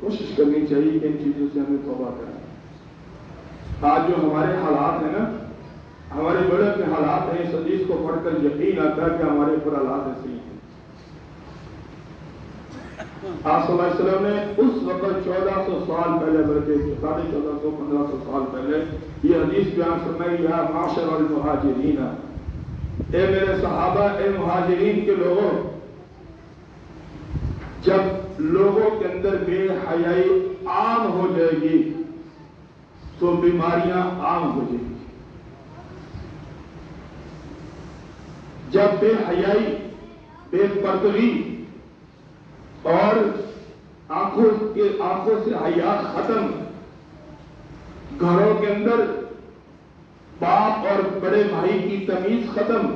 A: کوشش کرنی چاہیے کہ ان چیزوں سے ہمیں توبہ کریں. آج جو ہمارے حالات ہیں نا، ہمارے بڑے اپنے حالات ہیں، اس حدیث کو پڑھ کر یقین آتا ہے کہ ہمارے اوپر حالات ایسے ہی ہیں. آپ صلی اللہ علیہ وسلم نے اس وقت 1400 سال پہلے، بلکہ 1450 1500 سال پہلے یہ حدیث بیان فرمائی، یا معاشر المہاجرین، اے میرے صحابہ، اے مہاجرین کے لوگوں، جب لوگوں کے اندر بے حیائی عام ہو جائے گی تو بیماریاں عام ہو جائیں گی. جب بے حیائی، بے پردگی اور آنکھوں سے حیا ختم، گھروں کے اندر باپ اور بڑے بھائی کی تمیز ختم.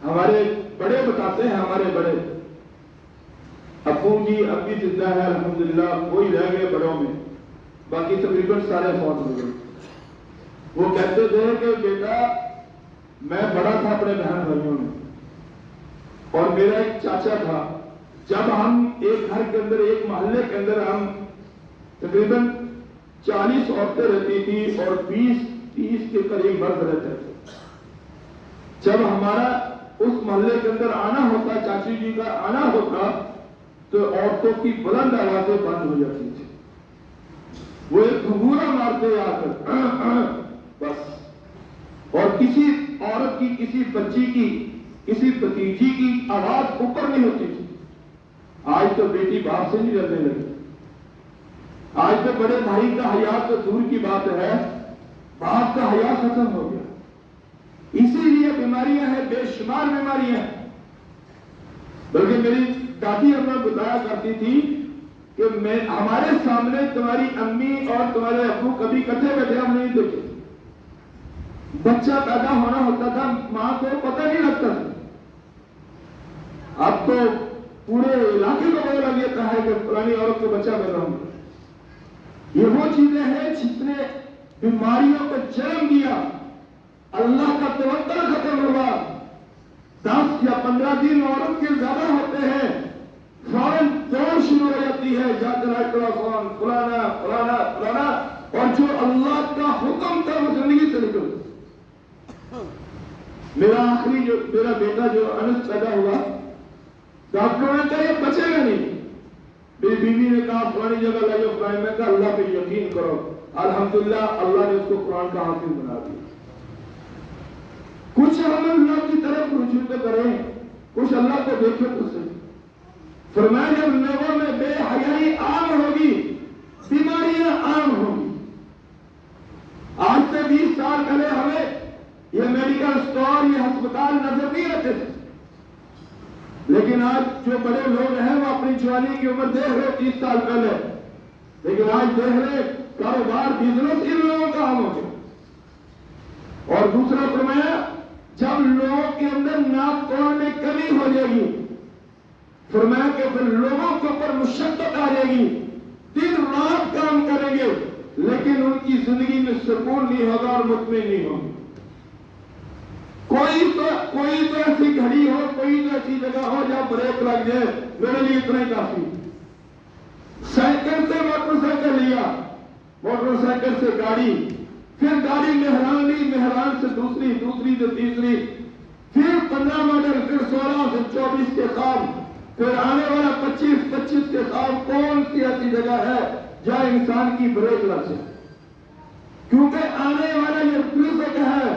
A: ہمارے بڑے بتاتے ہیں، ہمارے بڑے ابو جی اب بھی زندہ ہے الحمدللہ، کوئی رہ گئے بڑوں میں، باقی تقریباً سارے فوت ہو گئے. وہ کہتے تھے کہ بیٹا میں بڑا تھا اپنے بہن بھائیوں میں، اور میرا ایک چاچا تھا. جب ہم ایک گھر کے اندر، ایک محلے کے اندر ہم تقریباً 40 عورتیں رہتی تھی اور 20-30 کے قریب مرد رہتے تھے. جب ہمارا اس محلے کے اندر آنا ہوتا، چاچی جی کا آنا ہوتا، تو عورتوں کی بلند آوازیں بند ہو جاتی تھی. وہ ایک گھنگورا مارتے آ کر بس، اور کسی عورت کی، کسی بچی کی، کسی بھتیجی کی آواز اوپر نہیں ہوتی تھی. آج تو بیٹی باپ سے نہیں ڈرنے لگی. آج تو بڑے بھائی کا حیا تو دور کی بات ہے، باپ کا حیا ختم ہو گیا. اسی لیے بیماریاں ہیں، بے شمار بیماریاں ہیں. بلکہ میری دادی ہمیں بتایا کرتی تھی کہ ہمارے سامنے تمہاری امی اور تمہارے ابو کبھی کٹھے بیٹھے ہم نہیں دیکھے. بچہ پیدا ہونا ہوتا تھا، ماں کو پتہ نہیں لگتا تھا. اب تو پورے علاقے کو پتہ لگ جاتا ہے کہ فلانی عورت کو بچہ پیدا ہوا. یہ وہ چیزیں ہیں جس نے بیماریوں کو جنم دیا. اللہ کا توقع ختم ہوا. 10 یا 15 دن عورت کے زیادہ ہوتے ہیں، فوراً دوڑ شروع ہو جاتی ہے، جا کر فون فلانا فلانا فلانا، اور جو اللہ کا حکم تھا وہ زندگی سے نکل. میرا بیٹا جو انس پیدا ہوا، ڈاکٹروں نے کہا یہ بچے گا نہیں. میری بیوی نے کہا فلانی جگہ لے جاؤ فلانی. میں کہا اللہ پہ یقین کرو. الحمدللہ اللہ نے اس کو قرآن کا حافظ بنا دیا. کچھ ہم اللہ کی طرف رجوع تو کریں، کچھ اللہ کو دیکھیں تو صحیح. فرمایا جب لوگوں میں بے حیائی عام ہوگی، بیماریاں عام ہوگی. آج سے 20 سال پہلے ہمیں یہ میڈیکل سٹور، یہ ہسپتال نظر نہیں آتے تھے. لیکن آج جو بڑے لوگ ہیں وہ اپنی جوانی کی عمر دیکھ رہے 30 سال پہلے، لیکن آج دیکھ رہے کاروبار، بزنس ان لوگوں کا عام ہو گیا. اور دوسرا فرمایا جب لوگوں کے اندر ناپ توڑ میں کمی ہو جائے گی، فرمایا کہ پھر لوگوں کے اوپر مشقت آ جائے گی، دن رات کام کریں گے لیکن ان کی زندگی میں سکون نہیں ہوگا اور مطمئن نہیں ہوگا. کوئی تو ایسی گھڑی ہو، کوئی تو ایسی جگہ ہو جہاں بریک لگ جائے، میرے لیے اتنا ہی کافی. سائیکل سے موٹر سائیکل لیا، موٹر سائیکل سے گاڑی، پھر گاڑی مہران لی، مہران سے دوسری سے تیسری، پھر 15 ماڈل، پھر 16 سے 24 کے خواب، پھر آنے والا 25 کے خواب. کون سی ایسی جگہ ہے جہاں انسان کی بریک لگ جائے؟ کیونکہ آنے والا یہ رزق ہے.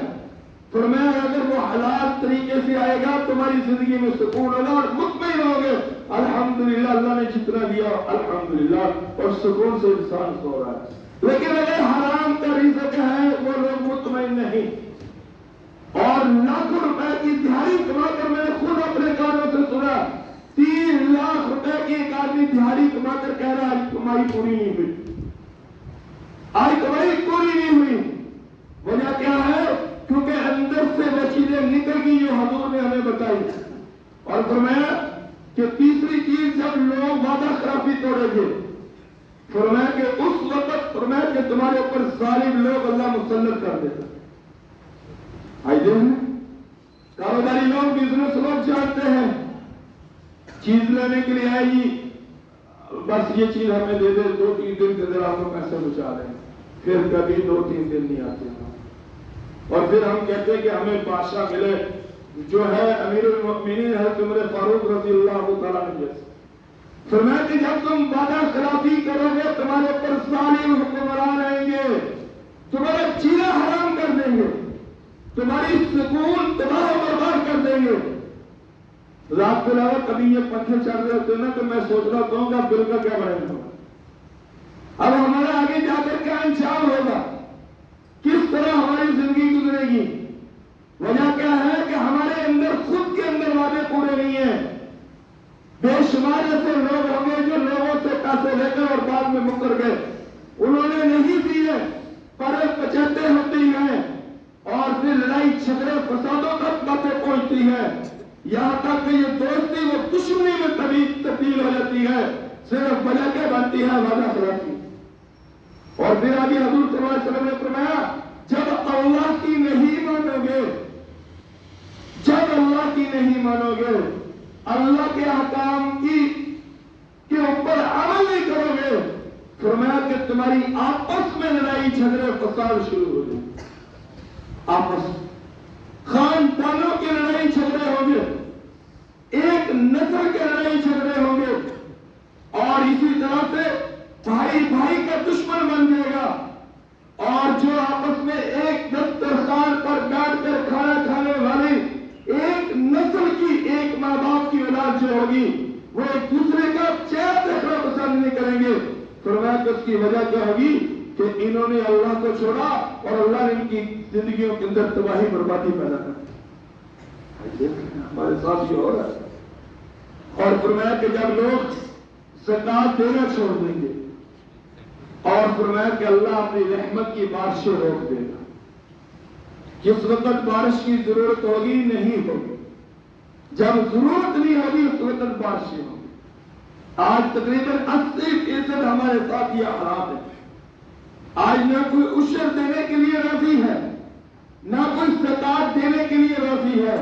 A: فرمایا اگر وہ حلال طریقے سے آئے گا تمہاری زندگی میں سکون ہوگا اور مطمئن ہوگے. الحمدللہ اللہ نے جتنا دیا الحمدللہ، اور سکون سے انسان سو رہا ہے. لیکن اگر حرام کا رزق ہے وہ لوگ مطمئن نہیں. اور لاکھوں روپے کی دہاڑی کما کر، میں نے خود اپنے کانوں سے سنا، 3 لاکھ روپے کی ایک آدمی دہاڑی کما کر کہہ رہا ہے کمائی پوری نہیں ہوئی، آج کمائی پوری نہیں ہوئی. وجہ کیا ہے؟ کیونکہ اندر سے وہ چیزیں نکل گئی جو حضور نے ہمیں بتائی. اور فرمایا کہ تیسری چیز جب لوگ وعدہ خلافی توڑیں گے، فرمایا کہ اس وقت فرمایا کہ تمہارے اوپر ظالم لوگ اللہ مسلط کر دیتا. آئی دن کاروباری لوگ، بزنس لوگ جانتے ہیں چیز لینے کے لیے آئے گی، بس یہ چیز ہمیں دے دے، 2-3 دن کے اندر آپ کو پیسے پہنچا دیں. پھر کبھی 2-3 دن نہیں آتے ہیں. اور پھر ہم کہتے ہیں کہ ہمیں بادشاہ ملے جو ہے امیر المؤمنین حضرت عمر فاروق رضی اللہ تعالیٰ عنہ جیسے. فرمایا کہ جب تم وعدہ خلافی کرو گے تمہارے اوپر ظالم حکمران آئیں گے، تمہارے چیزیں حرام کر دیں گے، تمہاری سکون تباہ و برباد کر دیں گے. رات کے علاوہ کبھی یہ پنکھے چل رہے ہوتے ہیں نا تو میں سوچ رہا ہوں گا بل کا کیا بنے گا. اب ہمارا آگے جا کر کیا انجام ہوگا، کس طرح ہماری زندگی گزرے گی. وجہ کیا ہے کہ ہمارے اندر خود کے اندر وعدے پورے نہیں ہیں. بے شمار ایسے لوگ ہوں گے جو لوگوں سے پیسے لے کر اور بعد میں مکر گئے، انہوں نے نہیں دیے پر پچھتے ہوتی ہیں اور پھر لڑائی جھگڑے فسادوں تک باتیں پہنچتی ہیں، یہاں تک کہ یہ دوستی وہ دشمنی میں تبدیل ہو جاتی ہے، صرف وجہ کیا بنتی ہے وعدہ خلافی. اور پھر آگے حضور صلی اللہ علیہ وسلم نے فرمایا جب اللہ کی نہیں مانو گے، جب اللہ کی نہیں مانو گے، اللہ کے احکام کے اوپر عمل نہیں کرو گے، فرمایا کہ تمہاری آپس میں لڑائی جھگڑے فساد شروع ہو جائے. آپس خاندانوں کی لڑائی جھگڑے ہوں گے، ایک نسل کے لڑائی جھگڑے ہوں گے، اور اسی طرح سے بھائی بھائی کا دشمن بن جائے گا. اور جو آپس میں ایک دسترخوان پر بیٹھ کر کھانا کھانے والی ایک نسل کی، ایک ماں باپ کی اولاد جو ہوگی، وہ ایک دوسرے کا چہرہ دیکھنا پسند نہیں کریں گے. فرمایا کہ اس کی وجہ کیا ہوگی کہ انہوں نے اللہ کو چھوڑا اور اللہ نے ان کی زندگیوں کے اندر تباہی بربادی پیدا کر دی. ہمارے ساتھ یہ ہو رہا ہے. اور فرمایا کہ جب لوگ زکات دینا چھوڑ دیں گے، اور فرمایا کہ اللہ اپنی رحمت کی بارشیں روک دے گا. جس وقت بارش کی ضرورت ہوگی نہیں ہوگی، جب ضرورت نہیں ہوگی اس وقت بارشیں ہوگی. آج تقریباً 80% ہمارے ساتھ یہ حالات ہے. آج نہ کوئی عشر دینے کے لیے راضی ہے، نہ کوئی زکات دینے کے لیے راضی ہے،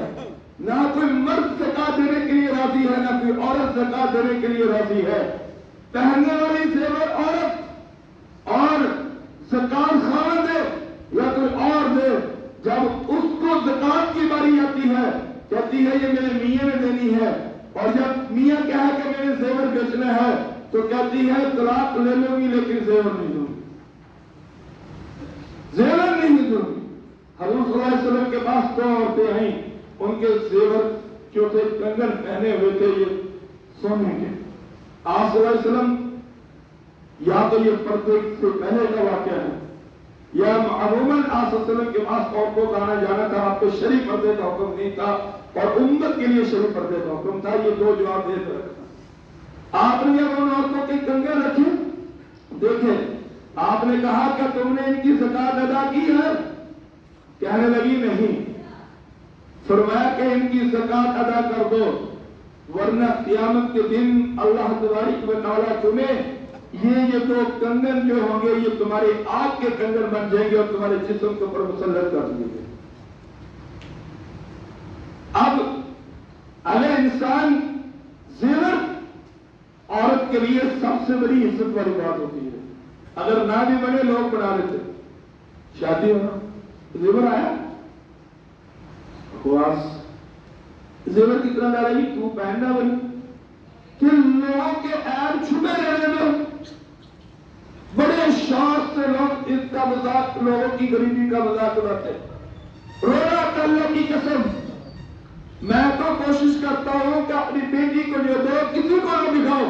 A: نہ کوئی مرد زکات دینے کے لیے راضی ہے، نہ کوئی عورت زکات دینے کے لیے راضی ہے. پہننے والی زیور عورت اور زکات خان دے یا کوئی اور دے، جب اس کو زکات کی باری آتی ہے کہتی ہے یہ میرے میاں نے دینی ہے، اور جب میاں کہا کہ میرے زیور بیچنا ہے تو کہتی ہے طلاق لے لوں گی لیکن زیور نہیں دوں گی، زیور نہیں دوں گی. حضور صلی اللہ علیہ وسلم کے پاس 2 عورتیں آئیں، ان کے زیور جو تھے کنگن پہنے ہوئے تھے یہ سونے کے. آپ صلی اللہ علیہ وسلم، یا تو یہ پردے سے پہلے کا واقعہ ہے یا عموماً آپ صلی اللہ علیہ وسلم کے پاس عورتوں کا آنا جانا تھا، آپ کو شریف پردے کا حکم نہیں تھا اور امت کے لیے شریف پردے کا حکم تھا. یہ 2 جواب دے کر رکھا. آپ نے جب ان عورتوں کے کنگن رکھے، دیکھیں آپ نے کہا کہ تم نے ان کی زکات ادا کی ہے؟ کہنے لگی نہیں. فرمایا کہ ان کی زکات ادا کر دو ورنہ قیامت کے دن اللہ تبارک و تعالیٰ تمہیں یہ 2 کنگن جو ہوں گے یہ تمہارے آگ کے کنگن بن جائیں گے اور تمہارے جسم کے اوپر مسلط کر دیں گے. اب اگر انسان زیور عورت کے لیے سب سے بڑی عزت والی بات ہوتی ہے. اگر نہ بھی بنے لوگ بنا لیتے، شادی ہونا زیور آیا خواص زیور کی طرح لا رہی تو پہننا بنی کہ لوگوں کے عیب چھپے رہنے دو. بڑے شوق سے لوگ اس کا مذاق، لوگوں کی غریبی کا مذاق اڑاتے. رونا اللہ کی قسم میں تو کوشش کرتا ہوں کہ اپنی بیٹی کو جو دو کسی کو نہ دکھاؤ،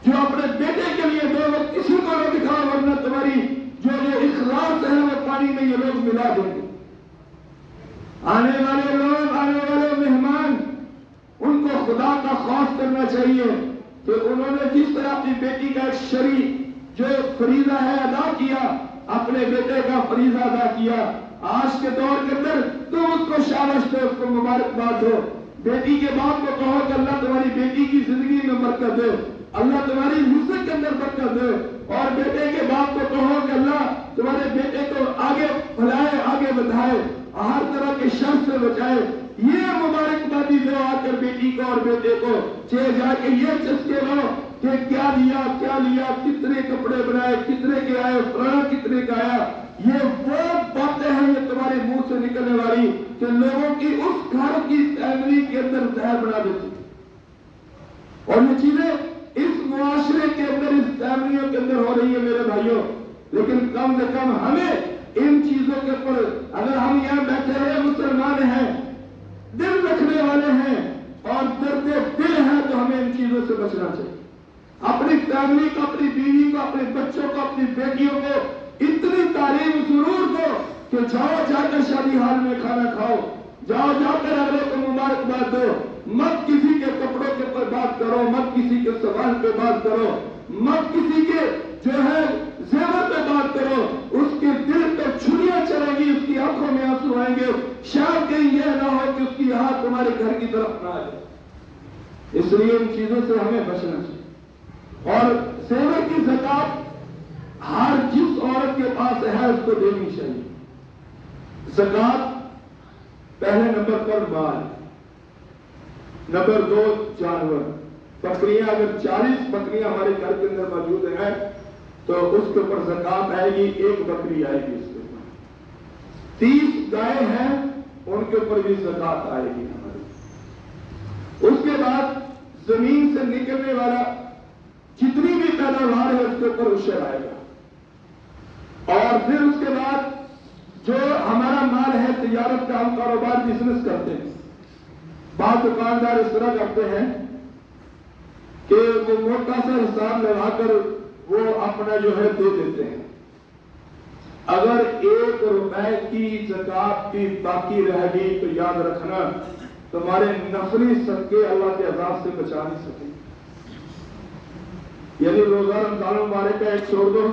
A: جو اپنے بیٹے کے لیے دو وہ کسی کو نہ دکھاؤ، ورنہ تمہاری جو اخلاص ہے وہ پانی میں یہ لوگ ملا دیں گے. آنے والے لوگ، آنے والے مہمان، ان کو خدا کا خوف کرنا چاہیے کہ انہوں نے جس طرح اپنی بیٹی کا ایک شرعی جو فریضہ ہے ادا کیا، اپنے بیٹے کا فریضہ ادا کیا. آج کے دور کے اندر تم اس کو شاباش دو، اس کو مبارکباد دو۔ بیٹی کے باپ کو کہو کہ اللہ تمہاری بیٹی کی زندگی میں برکت دے، اللہ تمہاری رزق کے اندر برکت دے، اور بیٹے کے باپ کو کہو کہ اللہ تمہارے بیٹے کو آگے بڑھائے، آگے بڑھائے، ہر طرح کے شر سے بچائے۔ یہ مبارکبادی دو آ کر بیٹی کو اور بیٹے کو، جا کے یہ چسکے لو کہ کیا لیا، کتنے کپڑے بنائے، کتنے کے آئے، فلانا کتنے کا آیا۔ یہ وہ باتیں ہیں یہ تمہارے منہ سے نکلنے والی کہ لوگوں کی اس گھر کی فیملی کے اندر زہر بنا دیتی، اور یہ چیزیں اس معاشرے کے اندر، اس فیملیوں کے اندر ہو رہی ہے میرے بھائیوں۔ لیکن کم سے کم ہمیں ان چیزوں کے اوپر، اگر ہم یہاں بیٹھے ہیں مسلمان ہیں، دل رکھنے والے ہیں اور درد دل ہے، تو ہمیں ان چیزوں سے بچنا چاہیے۔ اپنی فیملی کو، اپنی بیوی کو، اپنے بچوں کو، اپنی بیٹیوں کو اتنی تعلیم ضرور دو کہ جاؤ جا کر شادی ہال میں کھانا کھاؤ، جاؤ جا کر اگلے کو مبارکباد دو، مت کسی کے کپڑوں کے اوپر بات کرو، مت کسی کے سوال پہ بات کرو، مت کسی کے جو ہے زیور پہ بات کرو۔ اس کے دل پہ چھریاں چلیں گی، اس کی آنکھوں میں آنسو آئیں گے، شاید کہیں یہ نہ ہو کہ اس کی ہاتھ تمہارے گھر کی طرف نہ آئے۔ اس لیے ان چیزوں سے ہمیں بچنا چاہیے۔ اور زیور کی زکات ہر جس عورت کے پاس ہے اس کو دینی چاہیے۔ زکات پہلے نمبر پر مال، نمبر 2 جانور، بکریاں، اگر 40 بکریاں ہمارے گھر کے اندر موجود ہیں تو اس کے اوپر زکات آئے گی، 1 بکری آئے گی اس کے اوپر۔ 30 گائے ہیں ان کے اوپر بھی زکات آئے گی ہماری۔ اس کے بعد زمین سے نکلنے والا جتنی بھی پیداوار ہے اس کے اوپر عشر آئے گا۔ اور پھر اس کے بعد جو ہمارا مال ہے، تجارت کا، ہم کاروبار بزنس کرتے ہیں، بعض دکاندار اس طرح کرتے ہیں کہ وہ موٹا سا حساب لگا کر وہ اپنا جو ہے دے دیتے ہیں۔ اگر 1 روپے کی زکات کی باقی رہ گئی تو یاد رکھنا تمہارے نفلی صدقے اللہ کے عذاب سے بچا نہیں سکیں۔ یعنی روزہ رمضان مبارک کا ایک چھوڑ دو،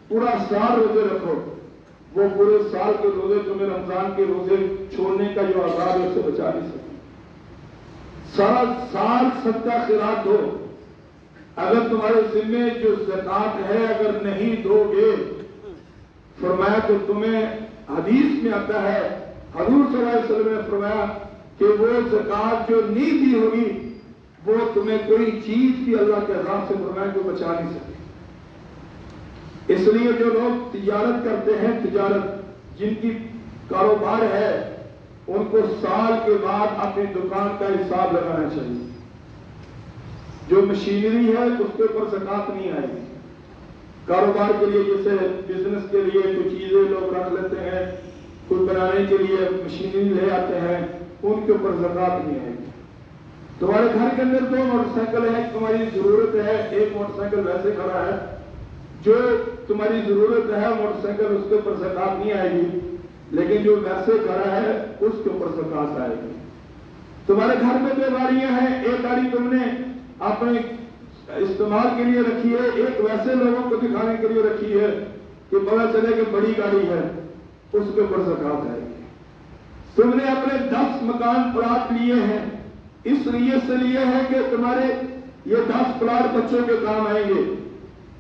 A: پورا سال روزے رکھو، وہ پورے سال کے روزے تمہیں رمضان کے روزے چھوڑنے کا جو عذاب ہے اس سے بچا نہیں سکتے۔ سارا سال صدقہ خیرات دو، اگر تمہارے ذمے جو زکات ہے اگر نہیں دو گے، فرمایا تو تمہیں حدیث میں آتا ہے، حضور صلی اللہ علیہ وسلم نے فرمایا کہ وہ زکات جو نہیں دی ہوگی وہ تمہیں کوئی چیز بھی اللہ کے عذاب سے فرمایا کہ بچا نہیں سکے۔ اس لیے جو لوگ تجارت کرتے ہیں، تجارت جن کی کاروبار ہے، ان کو سال کے بعد اپنی دکان کا حساب لگانا چاہیے۔ جو مشینری ہے اس کے اوپر زکات نہیں آئے گی۔ کاروبار کے لیے جیسے بزنس کے لیے کچھ چیزیں لوگ رکھ لیتے ہیں، کچھ بنانے کے لیے مشینری لے آتے ہیں، ان کے اوپر زکات نہیں آئے گی۔ تمہارے گھر کے اندر 2 موٹر سائیکل ہے، تمہاری ضرورت ہے، ایک موٹر سائیکل ویسے کھڑا ہے، جو تمہاری ضرورت ہے موٹر سائیکل اس کے اوپر زکات نہیں آئے گی، لیکن جو ویسے کھڑا ہے اس کے اوپر زکات آئے گی۔ تمہارے گھر میں 2 گاڑیاں ہیں، ایک گاڑی تم نے اپنے استعمال کے لیے رکھی ہے، ایک ویسے لوگوں کو دکھانے کے لیے رکھی ہے کہ پتا چلے کہ بڑی گاڑی ہے، اس کے اوپر زکات آئے گی۔ تم نے اپنے 10 مکان پلاٹ لیے ہیں، اس نیت سے لیے ہیں کہ تمہارے یہ 10 پلاٹ بچوں کے کام آئیں گے،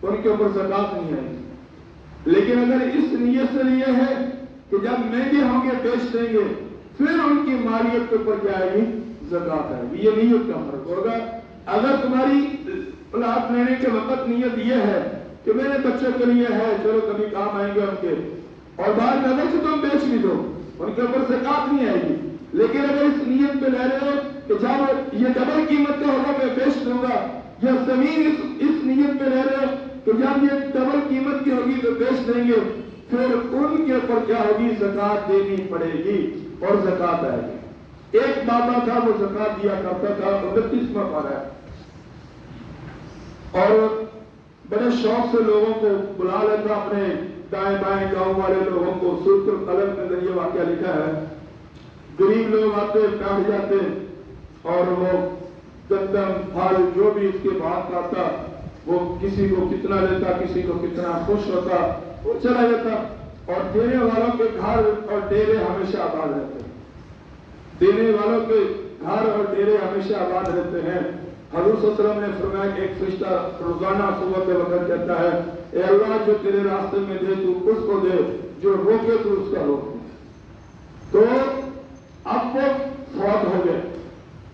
A: ان کے اوپر زکات نہیں آئے گی۔ لیکن اگر اس نیت سے لیے ہیں کہ جب مہنگے ہوں گے بیچ دیں گے، پھر ان کی مالیت کے اوپر کیا آئے گی؟ زکات آئے گی۔ یہ نیت کا فرق ہوگا۔ اگر تمہاری پلاٹ لینے کے وقت نیت یہ ہے کہ میرے بچوں کے لیے ہے، چلو کبھی کام آئیں گے ان کے، اور بعد میں اگر تم بیچ بھی دو، ان کے اوپر زکات نہیں آئے گی۔ لیکن اگر اس نیت پہ لے رہے ہو کہ جب یہ ڈبل قیمت کا ہوگا میں بیچ دوں گا، یا زمین اس نیت پہ لے رہے ہو کہ جب یہ ڈبل قیمت کی ہوگی تو بیچ دیں گے، پھر ان کے اوپر کیا ہوگی؟ زکات دینی پڑے گی اور زکات آئے گی۔ ایک بابا تھا، وہ زکات دیا کرتا تھا، 29واں پارہ ہے، اور بڑے شوق سے لوگوں کو بلا لیتا، اپنے دائیں بائیں گاؤں والے لوگوں کو۔ سورۃ القلم کے اندر یہ واقعہ لکھا ہے، غریب لوگ آتے بیٹھ جاتے اور وہ گندم پھل جو بھی اس کے بعد آتا وہ کسی کو کتنا لیتا، کسی کو کتنا، خوش ہوتا، وہ چلا جاتا۔ اور دینے والوں کے گھر اور ڈیرے ہمیشہ آباد رہتے ہیں. دینے والوں کے گھر اور ڈیرے ہمیشہ آباد رہتے ہیں. حضور صلی اللہ علیہ وسلم نے فرمایا کہ ایک فرشتہ روزانہ صبح کے وقت کہتا ہے اے اللہ جو تیرے راستے میں دے تو اس کو دے, جو روکے تو اس کا روک. تو اب وہ فوت ہو گئے.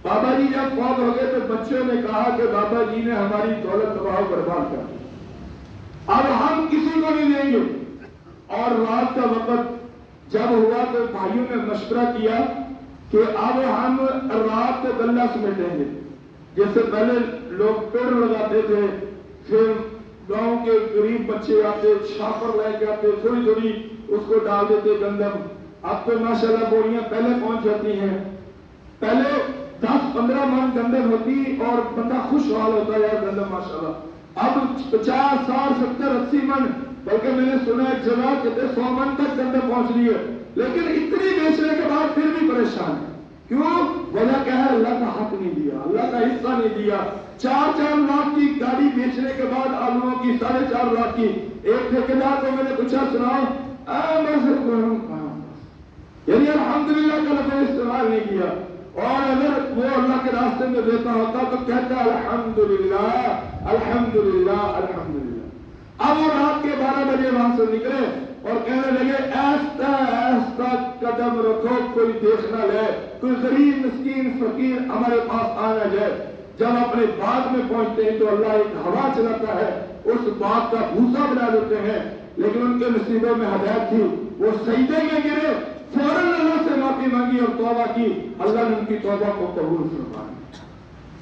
A: بابا جی جب فوت ہو گئے تو بچوں نے کہا کہ بابا جی نے ہماری دولت تباہ و برباد کر دی, اب ہم کسی کو نہیں دیں گے. اور رات کا وقت جب ہوا تو بھائیوں نے مشورہ کیا کہ اب ہم رات کو گلہ سمیٹیں گے. جیسے پہلے لوگ پیڑ لگاتے تھے, پھر گاؤں کے غریب بچے آتے چھاپر لے کے آتے, تھوڑی تھوڑی اس کو ڈال دیتے گندم. اب تو ماشاءاللہ بوریاں پہلے پہنچ جاتی ہیں. پہلے 10-15 من گندم ہوتی اور بندہ خوشحال ہوتا ہے گندم ماشاءاللہ. اب 50, 60, 70, 80 من, بلکہ میں نے سنا ایک جگہ کہتے 100 من تک گندم پہنچ رہی ہے. لیکن اتنی بیچنے کے بعد پھر بھی پریشان ہے. کیوں؟ وجہ کیا ہے؟ اللہ کا حق نہیں دیا, اللہ کا حصہ نہیں دیا. 4 لاکھ کی گاڑی بیچنے کے بعد آلووں کی 4.5 لاکھ کی. ایک ٹھیکیدار کو میں نے پوچھا سناؤ, یعنی الحمدللہ کا لفظ استعمال نہیں کیا. اور اگر وہ اللہ کے راستے میں دیتا ہوتا تو کہتا الحمدللہ الحمدللہ الحمدللہ. اب وہ رات کے 12 بجے وہاں سے نکلے اور کہنے لگے ایسا ایسا قدم رکھو کوئی دیکھ نہ لے, کوئی غریب مسکین فقیر ہمارے پاس آ نہ جائے. جب اپنے باغ میں پہنچتے ہیں تو اللہ ایک ہوا چلاتا ہے, اس باغ کا بھوسا بنا دیتے ہیں. لیکن ان کے نصیبوں میں ہدایت تھی, وہ سجدے میں گرے, فوراً اللہ سے معافی مانگی اور توبہ کی. اللہ نے ان کی توبہ کو قبول فرمایا.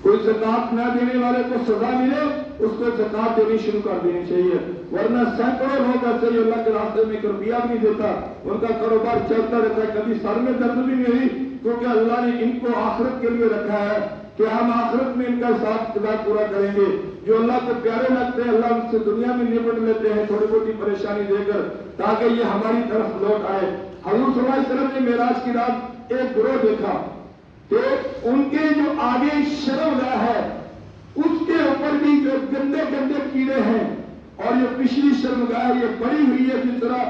A: کوئی زکات نہ دینے والے کو سزا ملے, اس کو زکات دینی شروع کر دینی چاہیے. ورنہ سینکڑوں لوگ ایسے ہی اللہ کے راستے میں روپیہ بھی نہیں دیتا, ان کا کاروبار چلتا رہتا ہے, کبھی سر میں درد بھی نہیں, کیونکہ اللہ نے ان کو آخرت کے لیے رکھا ہے کہ ہم آخرت میں ان کا حساب کتاب پورا کریں گے. جو اللہ کو پیارے لگتے ہیں اللہ ان سے دنیا میں نپٹ لیتے ہیں تھوڑی بہت پریشانی دے کر, تاکہ یہ ہماری طرف لوٹ آئے. حضور صلی اللہ علیہ وسلم نے معراج کی رات ایک گروہ دیکھا کہ ان کے جو آگے شرمگاہ ہے اس کے اوپر بھی جو گندے گندے کیڑے ہیں, اور یہ پچھلی شرمگاہ یہ بڑی ہوئی ہے جس طرح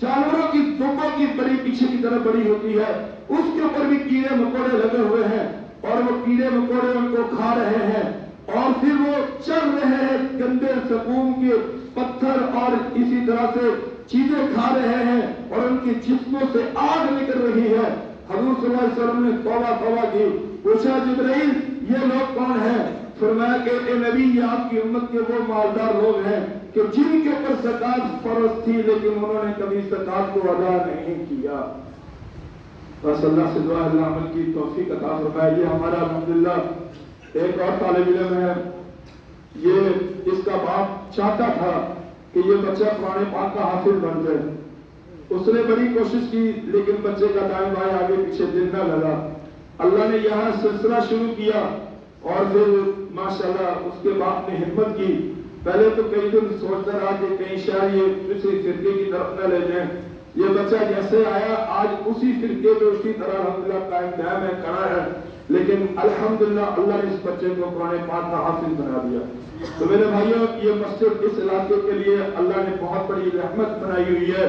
A: جانوروں کی دمبوں کی بڑی پیچھے کی طرف بڑی ہوتی ہے, اس کے اوپر بھی کیڑے مکوڑے لگے ہوئے ہیں. اور وہ کیڑے مکوڑے ان کو کھا رہے ہیں, اور پھر وہ چل رہے ہیں گندے سقوم کے پتھر اور اسی طرح سے چیزیں کھا رہے ہیں, اور ان کے جسموں سے آگ نکل رہی ہے. حضور صلی اللہ علیہ وسلم نے توبہ کی. پوچھا جبرائیل یہ لوگ کون ہیں؟ فرمایا کہ اے نبی یہ آپ کی امت کے وہ مالدار لوگ ہیں کہ جن کے اوپر زکات فرض تھی لیکن انہوں نے کبھی زکات کو ادا نہیں کیا. بس اللہ سے دعا اللہ عمل کی توفیق عطا فرمائے. یہ ہمارا الحمدللہ ایک اور طالب علم ہے, یہ اس کا باپ چاہتا تھا کہ یہ بچہ قرآن پاک کا حافظ بن جائے. اس نے بڑی کوشش کی لیکن بچے کا دائیں بائیں آگے پیچھے دل نہ لگا. اللہ نے یہاں سلسلہ شروع کیا اور پھر ماشاءاللہ اس کے باپ نے ہمت کی. پہلے تو کئی دن سوچتا رہا کہ کہیں شاید یہ کسی فرقے کی طرف نہ لے جائیں. یہ بچہ جیسے آیا آج اسی فرقے میں اسی طرح الحمدللہ قائم دائم ہے, کھڑا ہے. لیکن الحمدللہ اللہ نے اس بچے کو قرآن پاک کا حافظ بنا دیا. تو میرے بھائیوں یہ مسجد اس علاقے کے لیے اللہ نے بہت بڑی رحمت بنائی ہوئی ہے.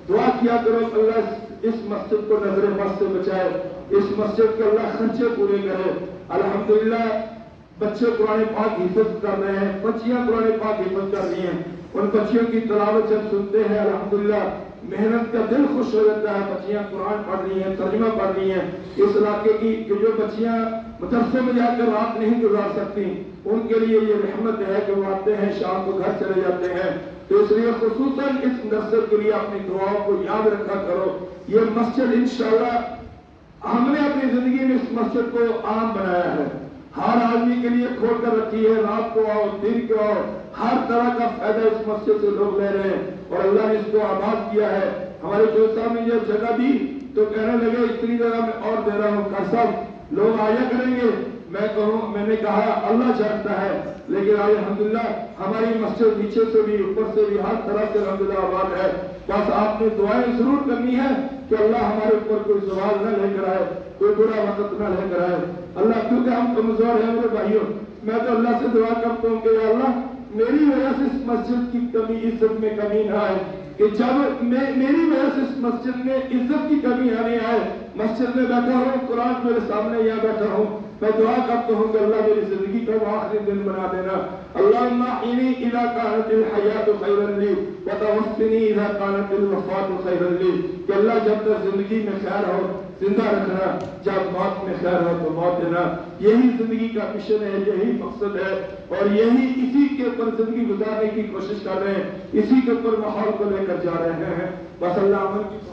A: دعا کیا کرو اللہ اس مسجد کو نظر بد سے بچائے, اس مسجد کے اللہ خرچے پورے کرے. الحمدللہ بچے قرآن پاک حفظ کر رہے ہیں, بچیاں قرآن پاک حفظ کر رہی ہیں. ان بچیوں کی تلاوت جب سنتے ہیں الحمدللہ محنت کا دل خوش ہو جاتا ہے. بچیاں قرآن پڑھ رہی ہیں, ترجمہ پڑھ رہی ہیں. اس علاقے کی جو بچیاں مدرسے میں جا کر رات نہیں گزار سکتی ان کے لیے یہ رحمت ہے کہ وہ آتے ہیں شام کو گھر چلے جاتے ہیں. تو اس لیے خصوصاً اس مدرسے کے لیے اپنی دعاؤں کو یاد رکھا کرو. یہ مسجد انشاءاللہ ہم نے اپنی زندگی میں اس مسجد کو عام بنایا ہے, ہر آدمی کے لیے کھول کر رکھی ہے. رات کو آؤ, دن کو آؤ, ہر طرح کا فائدہ اس مسجد سے لوگ لے رہے ہیں اور اللہ نے اس کو آباد کیا ہے. ہمارے جو صاحب نے یہ جگہ دی تو کہنے لگے اتنی جگہ میں اور دے رہا ہوں, کا سب لوگ آیا کریں گے. میں نے کہا اللہ جانتا ہے, لیکن آج الحمدللہ ہماری مسجد نیچے سے بھی اوپر سے بھی ہر طرح سے الحمدللہ آباد ہے. بس آپ نے دعائیں ضرور کرنی ہے کہ اللہ ہمارے اوپر کوئی زوال نہ لے کر آئے, کوئی برا وقت نہ لے کر آئے. اللہ کیونکہ ہم کمزور ہیں میرے بھائیوں, میں تو اللہ سے دعا کرتا ہوں کہ یا اللہ میری وجہ سے اس مسجد کی کمی عزت میں کمی نہ آئے, کہ جب میری وجہ سے اس مسجد میں عزت کی کمی آنے آئے، مسجد میں بیٹھا ہوں، قرآن میرے سامنے یہاں بیٹھا ہوں، میں دعا کرتا ہوں کہ اللہ میری زندگی کا وہ آخری دن بنا دینا۔ اللہم احینی اذا کانت الحیات خیرا لی وتوفنی اذا کانت الوفات خیرا لی، کہ اللہ جب تک زندگی میں خیر ہو زندہ رکھنا، جب موت میں خیر ہو تو موت دینا۔ یہی زندگی کا مشن ہے، یہی مقصد ہے، اور یہی اسی کے اوپر زندگی گزارنے کی کوشش کر رہے ہیں، اسی کے اوپر ماحول کو لے کر جا رہے ہیں۔ بس اللہ عمل کی